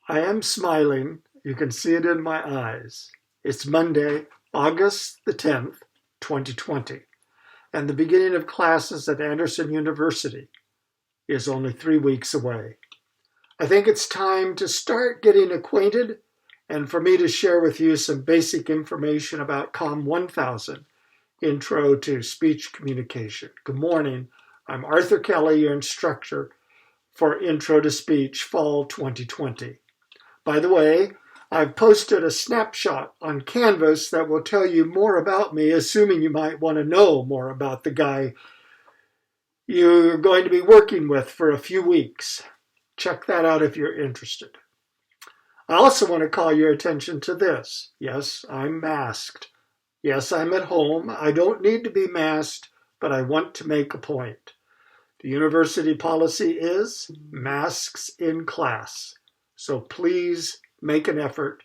I am smiling. You can see it in my eyes. It's Monday, August the 10th, 2020, and the beginning of classes at Anderson University is only 3 weeks away. I think it's time to start getting acquainted and for me to share with you some basic information about Comm 1000, Intro to Speech Communication. Good morning. I'm Arthur Kelly, your instructor for Intro to Speech Fall 2020. By the way, I've posted a snapshot on Canvas that will tell you more about me, assuming you might want to know more about the guy you're going to be working with for a few weeks. Check that out if you're interested. I also want to call your attention to this. Yes, I'm masked. Yes, I'm at home. I don't need to be masked, but I want to make a point. The university policy is masks in class. So please make an effort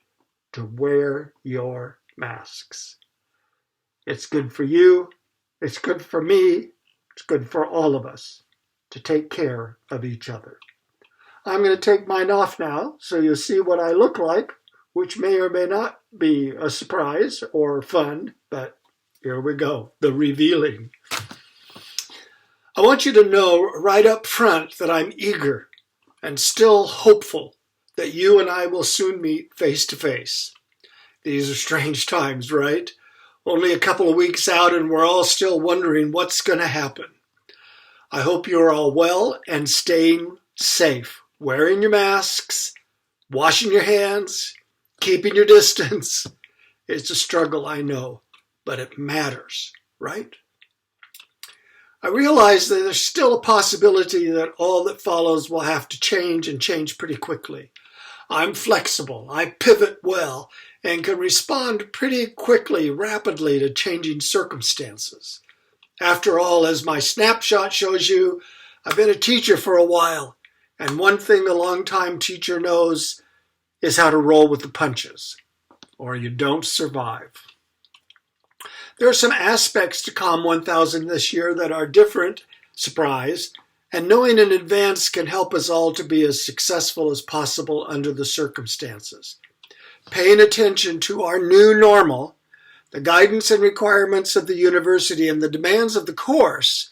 to wear your masks. It's good for you. It's good for me. It's good for all of us to take care of each other. I'm going to take mine off now so you'll see what I look like, which may or may not be a surprise or fun, but here we go, the revealing. I want you to know right up front that I'm eager and still hopeful that you and I will soon meet face to face. These are strange times, right? Only a couple of weeks out and we're all still wondering what's going to happen. I hope you're all well and staying safe, wearing your masks, washing your hands, keeping your distance. It's a struggle, I know, but it matters, right? I realize that there's still a possibility that all that follows will have to change and change pretty quickly. I'm flexible, I pivot well, and can respond pretty quickly, rapidly to changing circumstances. After all, as my snapshot shows you, I've been a teacher for a while, and one thing a long-time teacher knows is how to roll with the punches, or you don't survive. There are some aspects to Comm 1000 this year that are different, surprise, and knowing in advance can help us all to be as successful as possible under the circumstances. Paying attention to our new normal, the guidance and requirements of the university, and the demands of the course,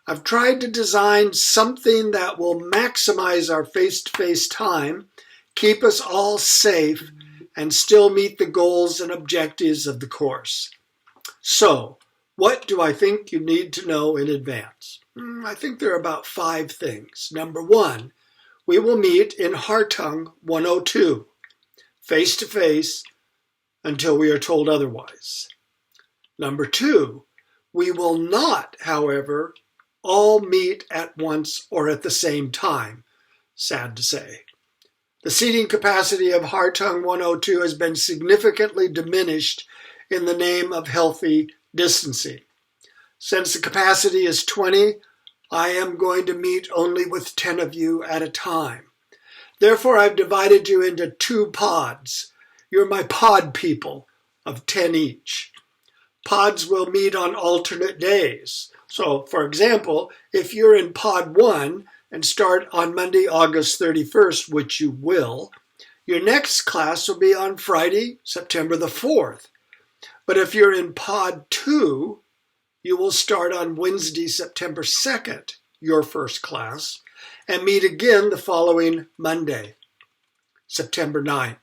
I've tried to design something that will maximize our face-to-face time, keep us all safe, and still meet the goals and objectives of the course. So, what do I think you need to know in advance? I think there are about 5 things. Number 1, we will meet in Hartung 102, face-to-face, until we are told otherwise. Number 2, we will not, however, all meet at once or at the same time, sad to say. The seating capacity of Hartung 102 has been significantly diminished in the name of healthy distancing. Since the capacity is 20, I am going to meet only with 10 of you at a time. Therefore, I've divided you into 2 pods. You're my pod people of 10 each. Pods will meet on alternate days. So, for example, if you're in pod 1 and start on Monday, August 31st, which you will, your next class will be on Friday, September the 4th. But if you're in pod 2, you will start on Wednesday, September 2nd, your first class, and meet again the following Monday, September 9th.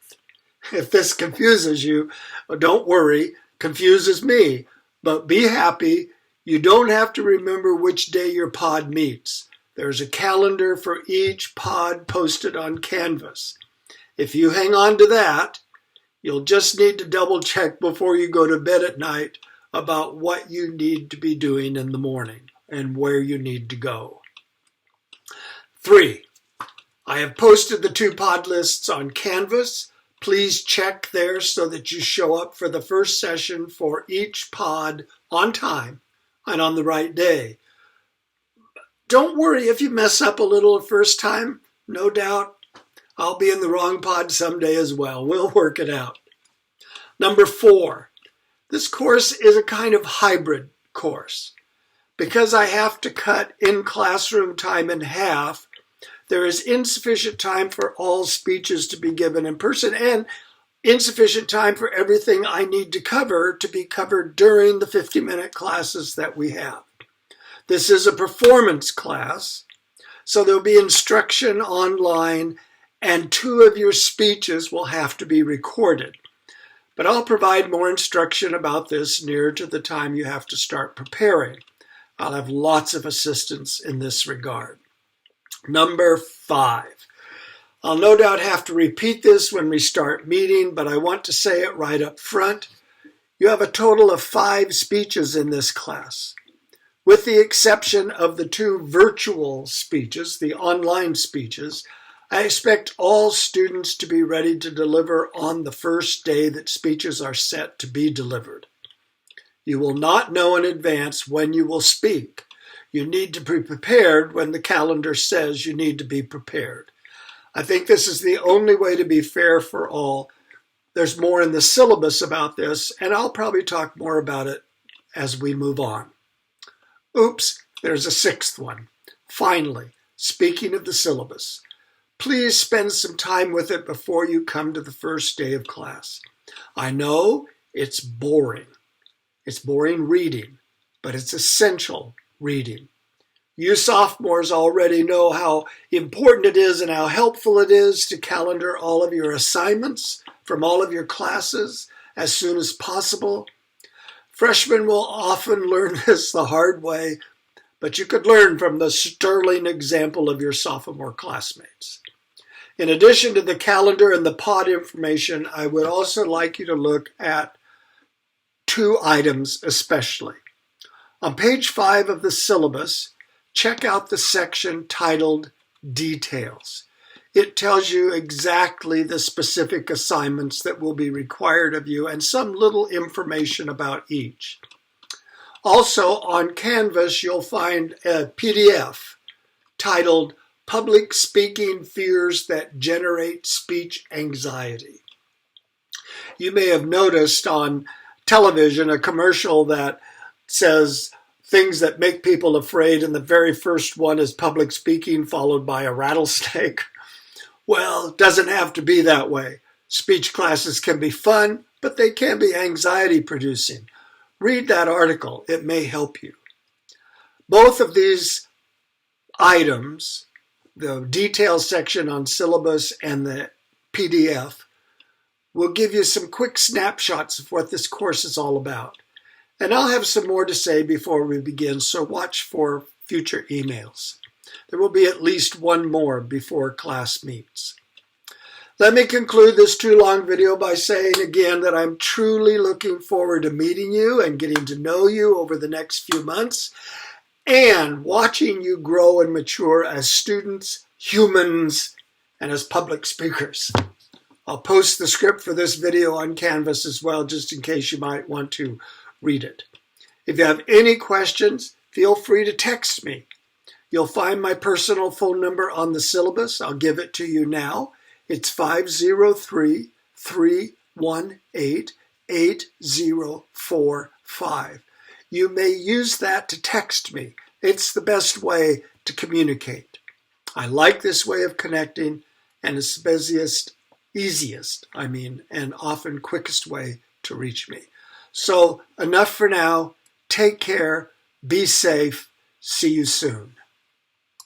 If this confuses you, don't worry, confuses me, but be happy. You don't have to remember which day your pod meets. There's a calendar for each pod posted on Canvas. If you hang on to that, you'll just need to double check before you go to bed at night about what you need to be doing in the morning and where you need to go. 3, I have posted the 2 pod lists on Canvas. Please check there so that you show up for the first session for each pod on time and on the right day. Don't worry if you mess up a little the first time. No doubt I'll be in the wrong pod someday as well. We'll work it out. Number 4, this course is a kind of hybrid course. Because I have to cut in-classroom time in half, There is insufficient time for all speeches to be given in person and insufficient time for everything I need to cover to be covered during the 50-minute classes that we have. This is a performance class, so there'll be instruction online and 2 of your speeches will have to be recorded. But I'll provide more instruction about this near to the time you have to start preparing. I'll have lots of assistance in this regard. Number 5. I'll no doubt have to repeat this when we start meeting, but I want to say it right up front. You have a total of 5 speeches in this class. With the exception of the 2 virtual speeches, the online speeches, I expect all students to be ready to deliver on the first day that speeches are set to be delivered. You will not know in advance when you will speak. You need to be prepared when the calendar says you need to be prepared. I think this is the only way to be fair for all. There's more in the syllabus about this, and I'll probably talk more about it as we move on. Oops, there's a 6th one. Finally, speaking of the syllabus, please spend some time with it before you come to the first day of class. I know it's boring. It's boring reading, but it's essential reading. You sophomores already know how important it is and how helpful it is to calendar all of your assignments from all of your classes as soon as possible. Freshmen will often learn this the hard way, but you could learn from the sterling example of your sophomore classmates. In addition to the calendar and the pod information, I would also like you to look at 2 items especially. On page 5 of the syllabus, check out the section titled Details. It tells you exactly the specific assignments that will be required of you and some little information about each. Also, on Canvas, you'll find a PDF titled Public Speaking Fears That Generate Speech Anxiety. You may have noticed on television a commercial that says things that make people afraid, and the very first one is public speaking followed by a rattlesnake. Well, it doesn't have to be that way. Speech classes can be fun, but they can be anxiety producing. Read that article. It may help you. Both of these items, the details section on syllabus and the PDF, will give you some quick snapshots of what this course is all about. And I'll have some more to say before we begin, so watch for future emails. There will be at least one more before class meets. Let me conclude this too long video by saying again that I'm truly looking forward to meeting you and getting to know you over the next few months and watching you grow and mature as students, humans, and as public speakers. I'll post the script for this video on Canvas as well, just in case you might want to read it. If you have any questions, feel free to text me. You'll find my personal phone number on the syllabus. I'll give it to you now. It's 503-318-8045. You may use that to text me. It's the best way to communicate. I like this way of connecting, and it's the easiest, and often quickest way to reach me. So enough for now. Take care. Be safe. See you soon.